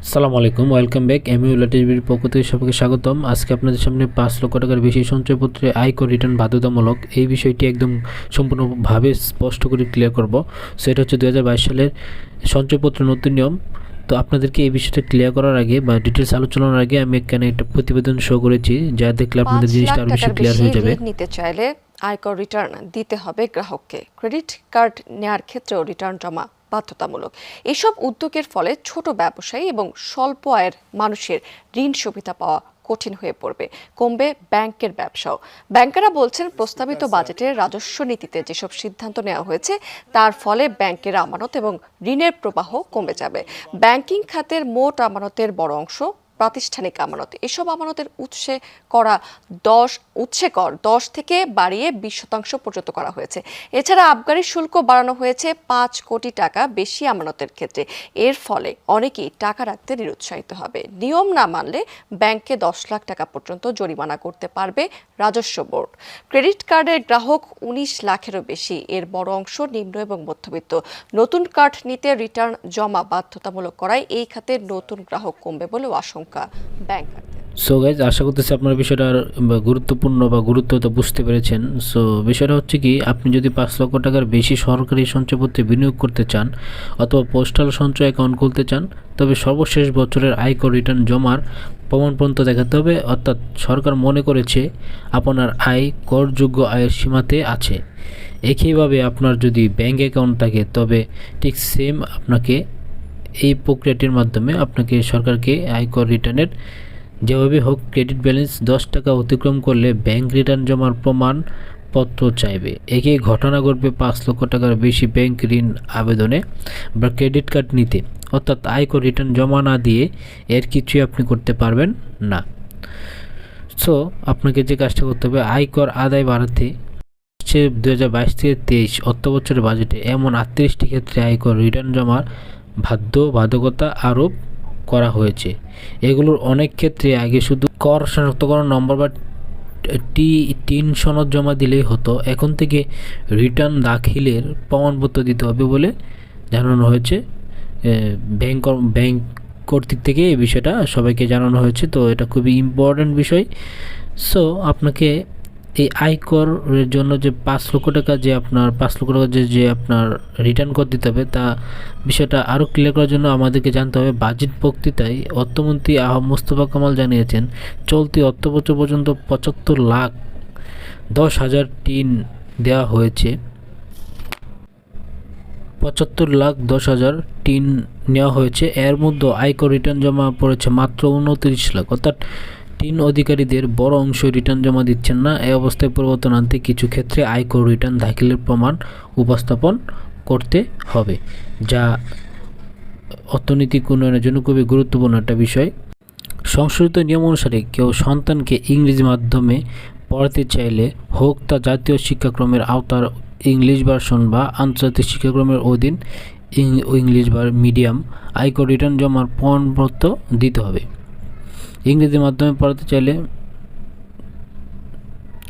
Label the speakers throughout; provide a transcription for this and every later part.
Speaker 1: আসসালামু আলাইকুম, welcome back. টিভির পক্ষ থেকে সবাইকে স্বাগতম। আজকে আপনাদের সামনে 5 লক্ষ টাকার বেশি সঞ্চয়পত্রে আয়কর রিটার্ন বাধ্যতামূলক এই বিষয়টি একদম সম্পূর্ণভাবে স্পষ্ট করে ক্লিয়ার করব। সেটা হচ্ছে 2022 সালের সঞ্চয়পত্রের নতুন নিয়ম। তো আপনাদেরকে এই বিষয়টা ক্লিয়ার করার আগে বা ডিটেলস আলোচনার আগে আমি এখানে একটা প্রতিবেদন শো করেছি, যা দেখলে আপনাদের জিনিসটা আরো বেশি ক্লিয়ার হয়ে যাবে।
Speaker 2: নিতে চাইলে আয়কর রিটার্ন দিতে হবে গ্রাহককে। ক্রেডিট কার্ড নেওয়ার ক্ষেত্রেও রিটার্ন জমা বাধ্যতামূলক। এসব উদ্যোগের ফলে ছোট ব্যবসায়ী এবং স্বল্প আয়ের মানুষের ঋণ সুবিধা পাওয়া কঠিন হয়ে পড়বে, কমবে ব্যাংকের ব্যবসাও। ব্যাংকেরা বলছেন, প্রস্তাবিত বাজেটের রাজস্ব নীতিতে যেসব সিদ্ধান্ত নেওয়া হয়েছে তার ফলে ব্যাংকের আমানত এবং ঋণের প্রবাহ কমে যাবে। ব্যাংকিং খাতের মোট আমানতের বড় অংশ প্রাতিষ্ঠানিক আমানত। এসব আমানতের উৎসে কর 10 থেকে বাড়িয়ে 20% পর্যন্ত করা হয়েছে। এছাড়া আবগারি শুল্ক বাড়ানো হয়েছে 5 কোটি টাকা বেশি আমানতের ক্ষেত্রে। এর ফলে অনেকেই টাকা রাখতে নিরুৎসাহিত হবে। নিয়ম না মানলে ব্যাংকে 10 লাখ টাকা পর্যন্ত জরিমানা করতে পারবে রাজস্ব বোর্ড। ক্রেডিট কার্ডের গ্রাহক 19 লাখেরও বেশি, এর বড় অংশ নিম্ন এবং মধ্যবিত্ত। নতুন কার্ড নিতে রিটার্ন জমা বাধ্যতামূলক করায় এই খাতের নতুন গ্রাহক কমবে বলেও আশঙ্কা ব্যাংক।
Speaker 1: সো গাইজ, আশা করতেছি আপনার বিষয়টা গুরুত্বপূর্ণ বা গুরুত্ব তো বুঝতে পেরেছেন। সো বিষয়টা হচ্ছে কি, আপনি যদি 5 লক্ষ টাকার বেশি সরকারি সঞ্চয়পত্রে বিনিয়োগ করতে চান অথবা পোস্টাল সঞ্চয় অ্যাকাউন্ট খুলতে চান, তবে সর্বশেষ বছরের আয়কর রিটার্ন জমার প্রমাণপত্র দেখাতে হবে। অর্থাৎ সরকার মনে করেছে আপনার আয় করযোগ্য আয়ের সীমাতে আছে। একইভাবে আপনার যদি ব্যাংক অ্যাকাউন্ট থাকে, তবে ঠিক সেম আপনাকে এই প্রক্রিয়াটির মাধ্যমে আপনাকে সরকারকে আয়কর রিটার্নের যেভাবে হোক ক্রেডিট ব্যালেন্স 10 টাকা অতিক্রম করলে ব্যাংক রিটার্ন জমার প্রমাণপত্র চাইবে। একই ঘটনা ঘটবে 5 লক্ষ টাকার বেশি ব্যাংক ঋণ আবেদনে বা ক্রেডিট কার্ড নিতে। অর্থাৎ আয়কর রিটার্ন জমা না দিয়ে এর কিছুই আপনি করতে পারবেন না। সো আপনাকে যে কাজটা করতে হবে, আয়কর আদায় বাড়াতে 2022 থেকে 23 অর্থ বছরের বাজেটে এমন 38টি ক্ষেত্রে আয়কর রিটার্ন জমার বাধ্যকতা আরোপ করা হয়েছে। এগুলোর অনেক ক্ষেত্রে আগে শুধু কর শনাক্তকরণ নম্বর বা টিন সনদ জমা দিলেই হতো। এখন থেকে রিটার্ন দাখিলের প্রমাণপত্র দিতে হবে বলে জানানো হয়েছে। ব্যাংক কর্তৃক থেকে এই বিষয়টা সবাইকে জানানো হয়েছে। তো এটা খুবই ইম্পর্ট্যান্ট বিষয়। সো আপনাকে এই আয়করের জন্য যে 5 লক্ষ টাকা যে আপনার রিটার্ন করে দিতে হবে, তা বিষয়টা আরও ক্লিয়ার করার জন্য আমাদেরকে জানতে হবে। বাজেট বক্তৃতায় অর্থমন্ত্রী মোস্তফা কামাল জানিয়েছেন, চলতি অর্থবছর পর্যন্ত 75,10,000 টিন দেওয়া হয়েছে। 75,10,000 টিন নেওয়া হয়েছে। এর মধ্যে আয়কর রিটার্ন জমা পড়েছে মাত্র 29 লাখ। অর্থাৎ টিন অধিকারীদের বড় অংশ রিটার্ন জমা দিচ্ছেন না। এই অবস্থায় পরিবর্তন আনতে কিছু ক্ষেত্রে আয়কর রিটার্ন দাখিলের প্রমাণ উপস্থাপন করতে হবে, যা অর্থনৈতিক উন্নয়নের জন্য খুবই গুরুত্বপূর্ণ একটা বিষয়। সংশোধিত নিয়ম অনুসারে কেউ সন্তানকে ইংরেজি মাধ্যমে পড়াতে চাইলে, হোক তা জাতীয় শিক্ষাক্রমের আওতার ইংলিশ ভার্সন বা আন্তর্জাতিক শিক্ষাক্রমের অধীন ইংলিশ বা মিডিয়াম, আয়কর রিটার্ন জমার প্রমাণপত্র দিতে হবে। ইংরেজি মাধ্যমে পড়াতে চাইলে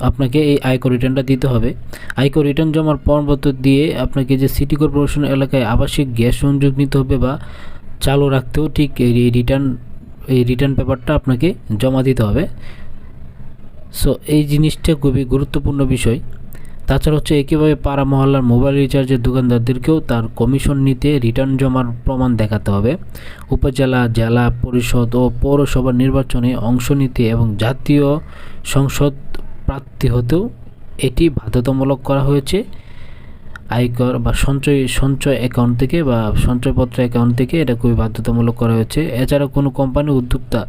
Speaker 1: আপনাকে এই আয়কর রিটার্নটা দিতে হবে। আয়কর রিটার্ন জমার প্রমাণপত্র দিয়ে আপনাকে যে সিটি কর্পোরেশন এলাকায় আবাসিক গ্যাস সংযোগ নিতে হবে বা চালু রাখতেও ঠিক এই রিটার্ন পেপারটা আপনাকে জমা দিতে হবে। সো এই জিনিসটা খুবই গুরুত্বপূর্ণ বিষয়। তাছাড়া হচ্ছে একইভাবে পাড়া মহল্লার মোবাইল রিচার্জের দোকানদারদেরকেও তার কমিশন নিতে রিটার্ন জমার প্রমাণ দেখাতে হবে। উপজেলা, জেলা পরিষদ ও পৌরসভা নির্বাচনে অংশ নিতে এবং জাতীয় সংসদ প্রার্থী হতেও এটি বাধ্যতামূলক করা হয়েছে। আয়কর বা সঞ্চয় অ্যাকাউন্ট থেকে বা সঞ্চয়পত্র অ্যাকাউন্ট থেকে এটা খুবই বাধ্যতামূলক করা হয়েছে। এছাড়া কোনো কোম্পানি উদ্যোক্তা,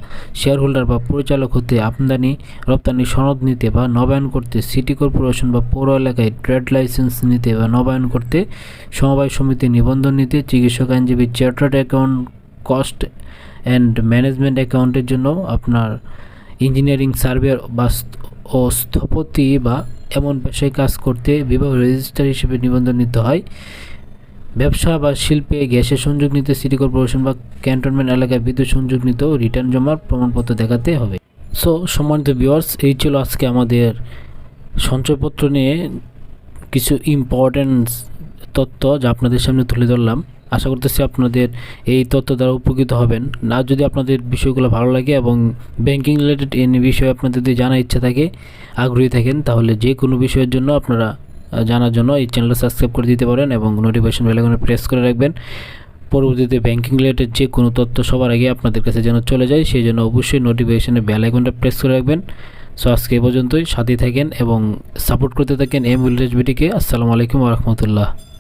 Speaker 1: শেয়ার হোল্ডার বা পরিচালক হতে আমদানি রপ্তানি সনদ নিতে বা নবায়ন করতে, সিটি কর্পোরেশন বা পৌর এলাকায় ট্রেড লাইসেন্স নিতে বা নবায়ন করতে, সমবায় সমিতি নিবন্ধন নিতে, চিকিৎসক, আইনজীবী, chartered account, cost and management অ্যাকাউন্টের জন্য আপনার ইঞ্জিনিয়ারিং, সার্ভেয়ার ও স্থপতি বা এমন পেশায় কাজ করতে বিভাগ রেজিস্ট্রার হিসেবে নিবন্ধন নিতে হয়। ব্যবসা বা শিল্পে গ্যাসের সংযোগ নিতে, সিটি কর্পোরেশন বা ক্যান্টনমেন্ট এলাকায় বিদ্যুৎ সংযোগ নিতেও রিটার্ন জমার প্রমাণপত্র দেখাতে হবে। সো সম্মানিত ভিউয়ার্স, এই ছিল আজকে আমাদের সঞ্চয়পত্র নিয়ে কিছু ইম্পর্টেন্ট তথ্য যা আপনাদের সামনে তুলে ধরলাম। আশা করতেছি আপনাদের এই তথ্য দ্বারা উপকৃত হবেন। না যদি আপনাদের বিষয়গুলো ভালো লাগে এবং ব্যাংকিং রিলেটেড এনি বিষয়ে আপনাদের যদি জানার ইচ্ছা থাকে, আগ্রহী থাকেন, তাহলে যে কোনো বিষয়ের জন্য আপনারা জানার জন্য এই চ্যানেলটা সাবস্ক্রাইব করে দিতে পারেন এবং নোটিফিকেশন বেল আইকনে প্রেস করে রাখবেন। পরবর্তীতে ব্যাংকিং রিলেটেড যে কোনো তথ্য সবার আগে আপনাদের কাছে যেন চলে যায়, সেই জন্য অবশ্যই নোটিফিকেশনের বেল আইকনটা প্রেস করে রাখবেন। সো আজকে এই পর্যন্তই, সাথে থাকেন এবং সাপোর্ট করতে থাকেন এম ভিলেজ বিটিকে। আসসালামু আলাইকুম ওয়া রাহমাতুল্লাহ।